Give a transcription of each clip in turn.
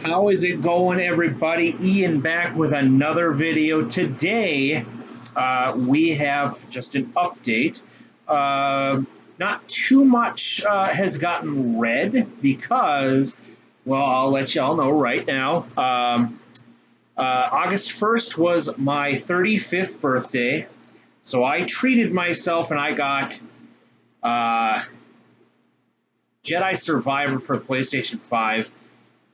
How is it going, everybody? Ian back with another video. Today, we have just an update. Not too much has gotten read because, well, I'll let y'all know right now. August 1st was my 35th birthday, so I treated myself and I got Jedi Survivor for the PlayStation 5.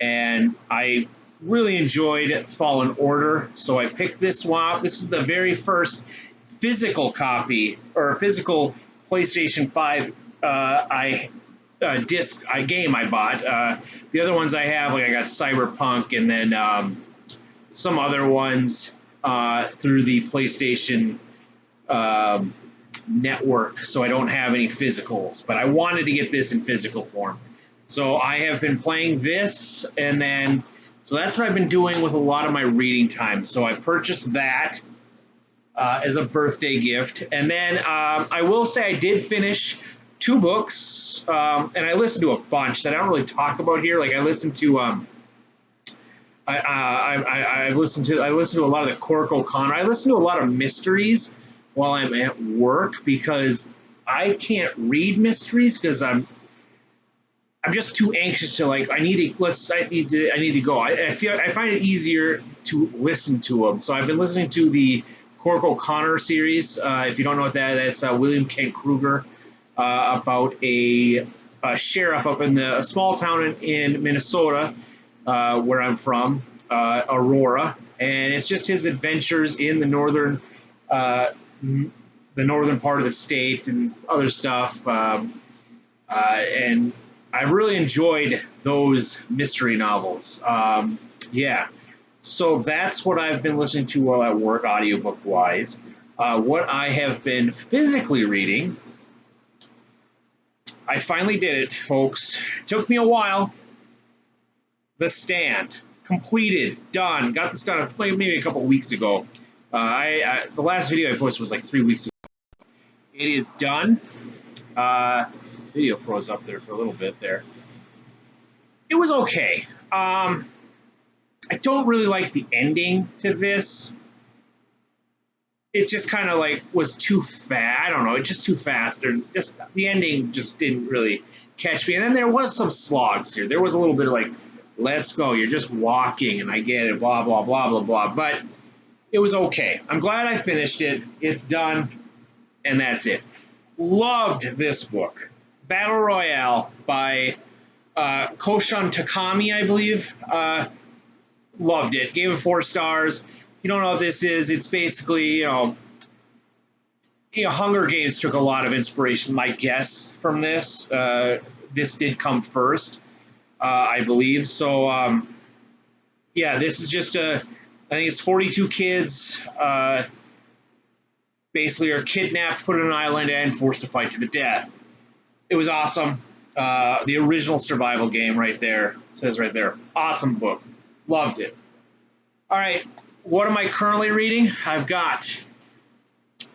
And I really enjoyed Fallen Order, so I picked this one up. This is the very first physical copy or physical PlayStation 5 game I bought. The other ones I have, like I got Cyberpunk and then some other ones through the PlayStation network, so I don't have any physicals. But I wanted to get this in physical form. So I have been playing this, and then, so that's what I've been doing with a lot of my reading time. So I purchased that as a birthday gift. And then I will say I did finish 2 books, and I listened to a bunch that I don't really talk about here. Like I listened to, I listened to a lot of the Cork O'Connor. I listen to a lot of mysteries while I'm at work because I can't read mysteries because I'm just too anxious to I need to go. I find it easier to listen to them. So I've been listening to the Cork O'Connor series. If you don't know what that's William Kent Kruger about a sheriff up in a small town in Minnesota, where I'm from, Aurora, and it's just his adventures in the northern part of the state and other stuff. And I've really enjoyed those mystery novels. Yeah. So that's what I've been listening to while at work, audiobook-wise. What I have been physically reading, I finally did it, folks. It took me a while. The Stand. Completed. Done. Got this done maybe a couple weeks ago. The last video I posted was like 3 weeks ago. It is done. Video froze up there for a little bit there. It was okay. I don't really like the ending to this. It just kind of was too fast. I don't know. It's just too fast. Or just the ending just didn't really catch me. And then there was some slogs here. There was a little bit of let's go. You're just walking, and I get it. Blah blah blah blah blah. But it was okay. I'm glad I finished it. It's done, and that's it. Loved this book. Battle Royale by Koshan Takami, I believe. Loved it. Gave it 4 stars. You don't know what this is. It's basically, Hunger Games took a lot of inspiration, my guess, from this. This did come first, I believe. So, yeah, this is just I think it's 42 kids basically are kidnapped, put on an island, and forced to fight to the death. It was awesome. The original survival game right there. It says right there. Awesome book. Loved it. All right. What am I currently reading? I've got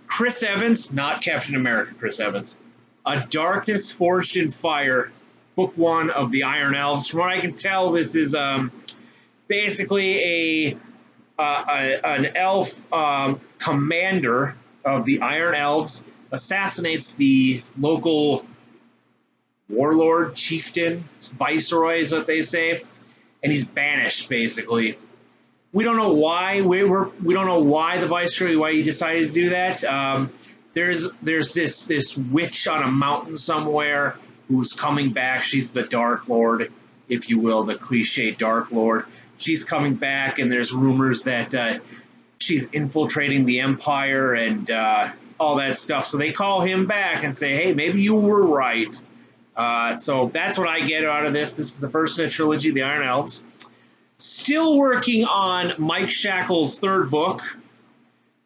Chris Evans, not Captain America Chris Evans. A Darkness Forged in Fire, book 1 of the Iron Elves. From what I can tell, this is basically an elf commander of the Iron Elves assassinates the local warlord, chieftain, viceroy is what they say, and he's banished basically. We don't know why. We don't know why the viceroy, why he decided to do that. There's this witch on a mountain somewhere who's coming back. She's the Dark Lord, if you will, the cliche Dark Lord. She's coming back, and there's rumors that she's infiltrating the Empire and all that stuff. So they call him back and say, hey, maybe you were right. So that's what I get out of this. This is the first in a trilogy, The Iron Elves. Still working on Mike Shackle's 3rd book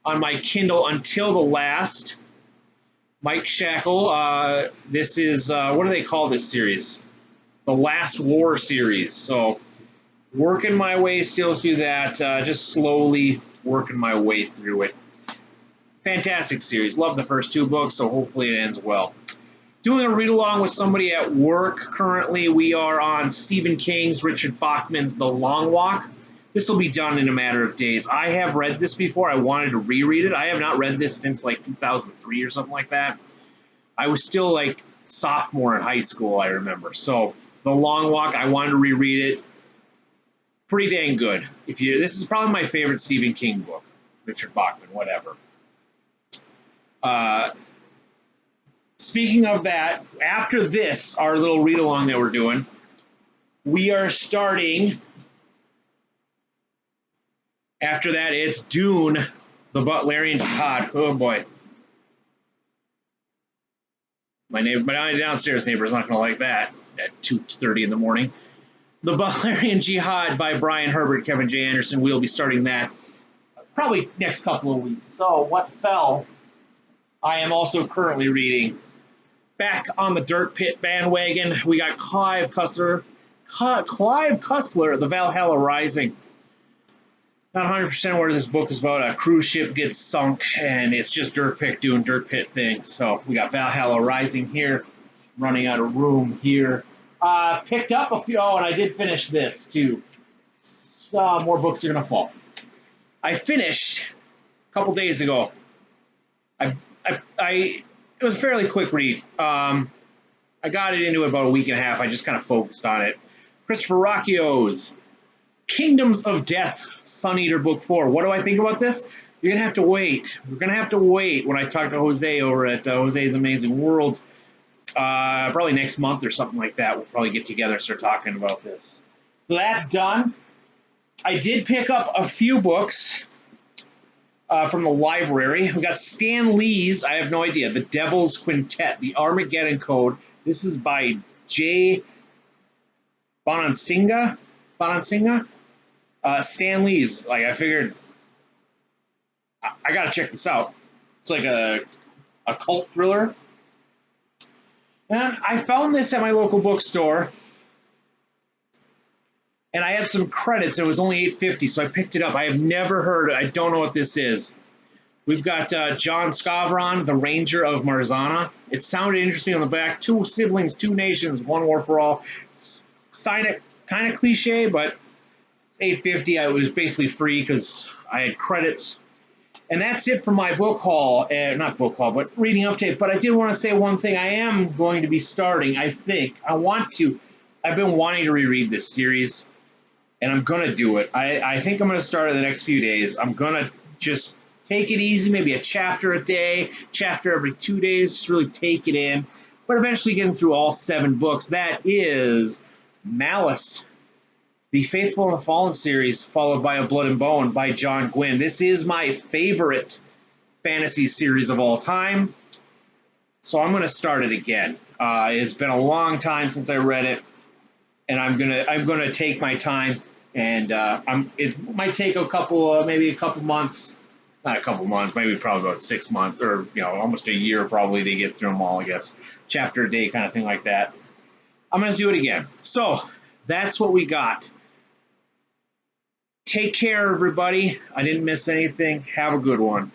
on my Kindle, Until the Last. Mike Shackle, this is, what do they call this series? The Last War series. So working my way still through that, just slowly working my way through it. Fantastic series. Love the first 2 books, so hopefully it ends well. doing a read along with somebody at work. Currently, we are on Stephen King's, Richard Bachman's The Long Walk. This will be done in a matter of days. I have read this before. I wanted to reread it. I have not read this since like 2003 or something like that. I was still like sophomore in high school, I remember. So The Long Walk, I wanted to reread it. Pretty dang good. This is probably my favorite Stephen King book. Richard Bachman, whatever. Speaking of that, after this, our little read along that we're doing, we are starting. After that, it's Dune, the Butlerian Jihad. Oh boy. My downstairs neighbor is not going to like that at 2:30 in the morning. The Butlerian Jihad by Brian Herbert, Kevin J. Anderson. We'll be starting that probably next couple of weeks. So, what fell? I am also currently reading. Back on the Dirt Pit bandwagon, we got Clive Cussler, The Valhalla Rising. Not 100% where this book is about. A cruise ship gets sunk, and it's just Dirt Pit doing Dirt Pit things. So we got Valhalla Rising here, running out of room here. Picked up a few. Oh, and I did finish this too. More books are gonna fall. I finished a couple days ago. It was a fairly quick read. I got it into it about a week and a half. I just kind of focused on it. Christopher Ruocchio's Kingdoms of Death, Sun Eater Book 4. What do I think about this? You're going to have to wait. We're going to have to wait when I talk to Jose over at Jose's Amazing Worlds. Probably next month or something like that. We'll probably get together and start talking about this. So that's done. I did pick up a few books from the library. We got Stan Lee's, I have no idea, The Devil's Quintet, The Armageddon Code. This is by Jay Bonansinga. Stan Lee's. Like, I figured, I got to check this out. It's like a cult thriller. And I found this at my local bookstore. And I had some credits. It was only $8.50, so I picked it up. I have never heard it. I don't know what this is. We've got John Scavron, the Ranger of Marzana. It sounded interesting on the back. 2 siblings, 2 nations, 1 war for all. It's kind of cliche, but it's $8.50. It was basically free because I had credits. And that's it for my book haul. Not book haul, but reading update. But I did want to say one thing. I am going to be starting, I think. I've been wanting to reread this series. And I'm going to do it. I think I'm going to start in the next few days. I'm going to just take it easy, maybe a chapter a day, chapter every 2 days, just really take it in. But eventually getting through all 7 books. That is Malice, the Faithful and the Fallen series, followed by A Blood and Bone by John Gwynne. This is my favorite fantasy series of all time. So I'm going to start it again. It's been a long time since I read it. And I'm gonna take my time, and it might take maybe a couple months, not a couple months, maybe probably about 6 months, or almost a year probably to get through them all. I guess chapter a day kind of thing like that. I'm gonna do it again. So that's what we got. Take care, everybody. I didn't miss anything. Have a good one.